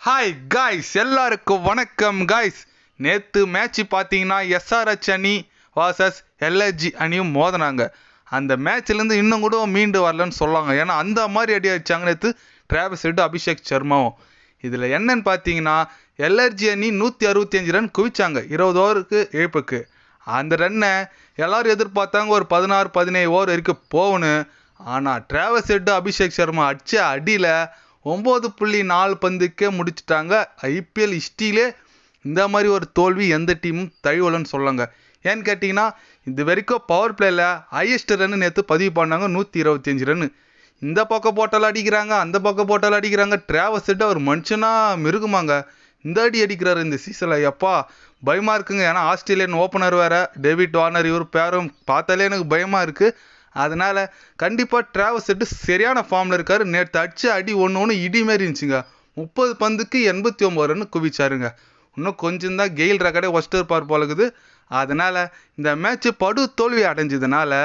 Hi guys, எல்லாருக்கும் வணக்கம் guys. நேற்று மேட்ச் பார்த்தீங்கன்னா எஸ்ஆர்ஹெச் அணி வாசஸ் எல்ஹெச்ஜி அணியும் மோதினாங்க. அந்த மேட்ச்லேருந்து இன்னும் கூட மீண்டு வரலன்னு சொல்லுவாங்க. ஏன்னா அந்த மாதிரி அடி அடிச்சாங்க நேற்று டிராவிஸ் ஹெட், அபிஷேக் சர்மாவும். இதில் என்னன்னு பார்த்தீங்கன்னா எல்ஹெச்ஜி அணி 165 ரன் குவிச்சாங்க 20 ஓவருக்கு இழப்புக்கு. அந்த ரன்னை எல்லாரும் எதிர்பார்த்தாங்க ஒரு 16-17 ஓவர் வரைக்கும் போகணும். ஆனால் டிராவிஸ் ஹெட், அபிஷேக் சர்மா அடித்த அடியில் 9.4 பந்துக்கே முடிச்சுட்டாங்க. ஐபிஎல் ஹிஸ்ட்ரியிலே இந்த மாதிரி ஒரு தோல்வி எந்த டீமும் தழுவலன்னு சொல்லுங்க. ஏன்னு கேட்டிங்கன்னா இது வரைக்கும் பவர் பிளேயில் ஹையஸ்ட் ரன் நேற்று பதிவு பண்ணாங்க 125 ரன். இந்த பக்கம் போட்டாலும் அடிக்கிறாங்க, அந்த பக்கம் போட்டாலும் அடிக்கிறாங்க. டிராவிஸ் ஹெட் அவர் மனுஷனா மிருகுமாங்க. இந்த அடி அடிக்கிறாரு இந்த சீசனில். எப்பா பயமாக இருக்குங்க. ஏன்னா ஆஸ்திரேலியன் ஓப்பனர் வேறு டேவிட் வார்னர், இவர் பேரும் பார்த்தாலே எனக்கு பயமாக இருக்குது. அதனால் கண்டிப்பாக டிராவிஸ் ஹெட் சரியான ஃபார்மில் இருக்கார். நேற்று அடிச்ச அடி ஒன்று இடி மாரி இருந்துச்சுங்க. 30 பந்துக்கு 89 ரன் குவிச்சாருங்க. இன்னும் கொஞ்சம் தான் கெயில் ரெக்கார்டே ஒஸ்ட் இருப்பார் போலக்குது. அதனால் இந்த மேட்ச்சு படு தோல்வி அடைஞ்சதுனால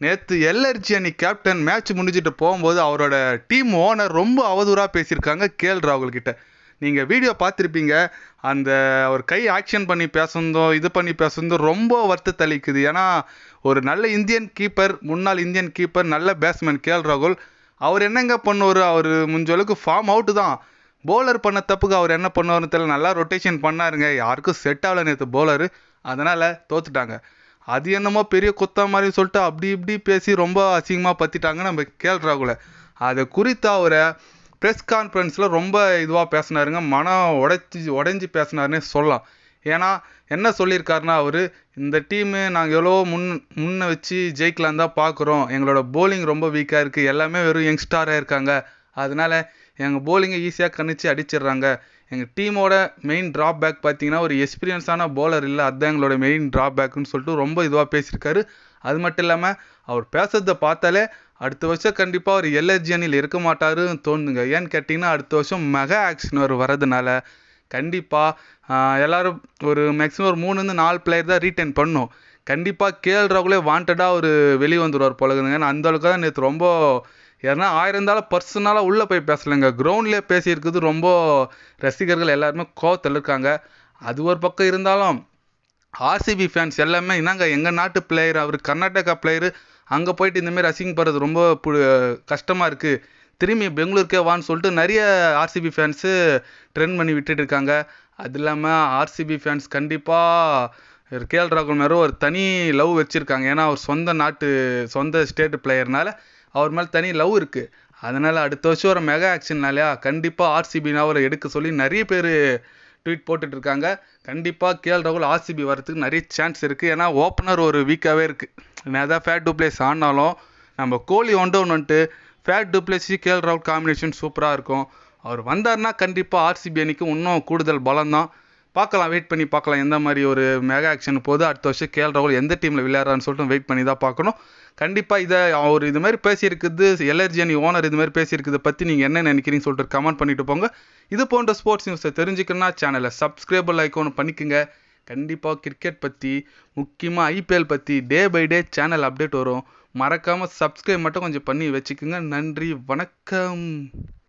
நேற்று எல்ஹெச்ஜி அணி கேப்டன் மேட்ச் முடிஞ்சிட்டு போகும்போது அவரோட டீம் ஓனர் ரொம்ப அவதூறாக பேசியிருக்காங்க கேஎல் ராகுல் கிட்ட. நீங்கள் வீடியோ பார்த்துருப்பீங்க. அந்த ஒரு கை ஆக்ஷன் பண்ணி பேசுனதும் இது பண்ணி பேசுனதும் ரொம்ப வருத்தத்தை அளிக்குது. ஏன்னா ஒரு நல்ல இந்தியன் கீப்பர், முன்னாள் இந்தியன் கீப்பர், நல்ல பேட்ஸ்மேன் கேஎல் ராகுல். அவர் என்னங்க பண்ணுவார்? அவர் முஞ்சளவுக்கு ஃபார்ம் அவுட்டு தான். பவுலர் பண்ண தப்புக்கு அவர் என்ன பண்ணுவார்னு தெரியல. நல்லா ரொட்டேஷன் பண்ணாருங்க, யாருக்கும் செட் ஆகலை நேற்று பவுலரு. அதனால் தோத்துட்டாங்க. அது என்னமோ பெரிய குத்த மாதிரி சொல்லிட்டு அப்படி இப்படி பேசி ரொம்ப அசிங்கமாக பற்றிட்டாங்க நம்ம கேஎல் ராகுலை. அதை குறித்து அவரை ப்ரெஸ் கான்ஃபரன்ஸில் ரொம்ப இதுவாக பேசினாருங்க. மனம் உடைஞ்சி பேசினாருன்னே சொல்லலாம். ஏன்னா என்ன சொல்லியிருக்காருன்னா அவர், இந்த டீமு நாங்கள் எவ்வளோ முன்ன வச்சு ஜெயிக்கலாம் தான் பார்க்குறோம். எங்களோட போலிங் ரொம்ப வீக்காக இருக்குது. எல்லாமே வெறும் யங்ஸ்டாராக இருக்காங்க. அதனால் எங்கள் போலிங்கை ஈஸியாக கணிச்சு அடிச்சிடுறாங்க. எங்கள் டீமோட மெயின் ட்ராபேக் பார்த்தீங்கன்னா ஒரு எக்ஸ்பீரியன்ஸான பவுலர் இல்லை, அதுதான் எங்களோட மெயின் ட்ராபேக்குன்னு சொல்லிட்டு ரொம்ப இதுவாக பேசியிருக்காரு. அது மட்டும் இல்லாமல் அவர் பேசுறதை பார்த்தாலே அடுத்த வருஷம் கண்டிப்பாக அவர் எல்ஹெச்ஜி அணியில் இருக்க மாட்டாருன்னு தோணுதுங்க. ஏன்னு கேட்டிங்கன்னா அடுத்த வருஷம் மெகா ஆக்ஷன் வரதுனால கண்டிப்பாக எல்லோரும் ஒரு மேக்ஸிமம் ஒரு 3-4 பிளேயர் தான் ரீட்டைன் பண்ணும். கண்டிப்பாக கேஎல் ராகுலே வாண்டடாக ஒரு வெளியே வந்துடுவார் போலகுதுங்க. ஏன்னா அந்தளவுக்கு தான் நேற்று ரொம்ப ஏன்னா 1000 இருந்தாலும் பர்சனலாக உள்ளே போய் பேசலைங்க. கிரவுண்ட்லேயே பேசியிருக்குது. ரொம்ப ரசிகர்கள் எல்லாருமே கோவத்தில் இருக்காங்க. அது ஒரு பக்கம் இருந்தாலும் ஆர்சிபி ஃபேன்ஸ் எல்லாமே என்னங்க எங்கள் நாட்டு பிளேயர், அவர் கர்நாடகா பிளேயரு, அங்கே போயிட்டு இந்தமாரி ரசிங்கப்படுறது ரொம்ப கஷ்டமாக இருக்குது, திரும்பி பெங்களூருக்கே வான்னு சொல்லிட்டு நிறைய ஆர்சிபி ஃபேன்ஸு ட்ரெண்ட் பண்ணி விட்டுட்டு இருக்காங்க. அது இல்லாமல் ஆர்சிபி ஃபேன்ஸ் கண்டிப்பாக கேஎல் ராகுல் மேலே ஒரு தனி லவ் வச்சுருக்காங்க. ஏன்னா அவர் சொந்த ஸ்டேட் பிளேயர்னால அவர் மேலே தனி லவ் இருக்குது. அதனால் அடுத்த வருஷம் ஒரு மெகா ஆக்ஷன்னாலையா கண்டிப்பாக ஆர்சிபினா அவரை எடுக்க சொல்லி நிறைய பேர் ட்வீட் போட்டுட்ருக்காங்க. கண்டிப்பாக கேஎல் ராகுல் ஆர்சிபி வரதுக்கு நிறைய சான்ஸ் இருக்குது. ஏன்னா ஓப்பனர் ஒரு வீக்காகவே இருக்குது. நான் ஃபேட் டூப்ளேஸ் ஆனாலும் நம்ம கோலி வந்துட்டு ஃபேட் டூப்ளேஸி கேஎல் ராகுல் காம்பினேஷன் சூப்பராக இருக்கும். அவர் வந்தார்னா கண்டிப்பாக ஆர்சிபி அணிக்கு இன்னும் கூடுதல் பலம் தான். பார்க்கலாம், வெயிட் பண்ணி பார்க்கலாம் எந்த மாதிரி ஒரு மெகா ஆக்ஷன் போது. அடுத்த வருஷம் கேஎல் ராகுல் எந்த டீமில் விளையாடுறான்னு சொல்லிட்டு வெயிட் பண்ணி தான் பார்க்கணும். கண்டிப்பாக இதை அவர் இது மாதிரி பேசியிருக்குது, எல்ஹெச்ஜி அணி ஓனர் இது மாதிரி பேசியிருக்குது பற்றி நீங்கள் என்ன நினைக்கிறீங்கன்னு சொல்லிட்டு கமெண்ட் பண்ணிட்டு போங்க. இது போன்ற ஸ்போர்ட்ஸ் நியூஸை தெரிஞ்சுக்கணும்னா சேனலை சப்ஸ்கிரைபர் ஐக்கான் பண்ணிக்கோங்க. கண்டிப்பாக கிரிக்கெட் பற்றி, முக்கியமாக ஐபிஎல் பற்றி day by day channel update வரும். மறக்காமல் சப்ஸ்கிரைப் மட்டும் கொஞ்சம் பண்ணி வச்சுக்கோங்க. நன்றி, வணக்கம்.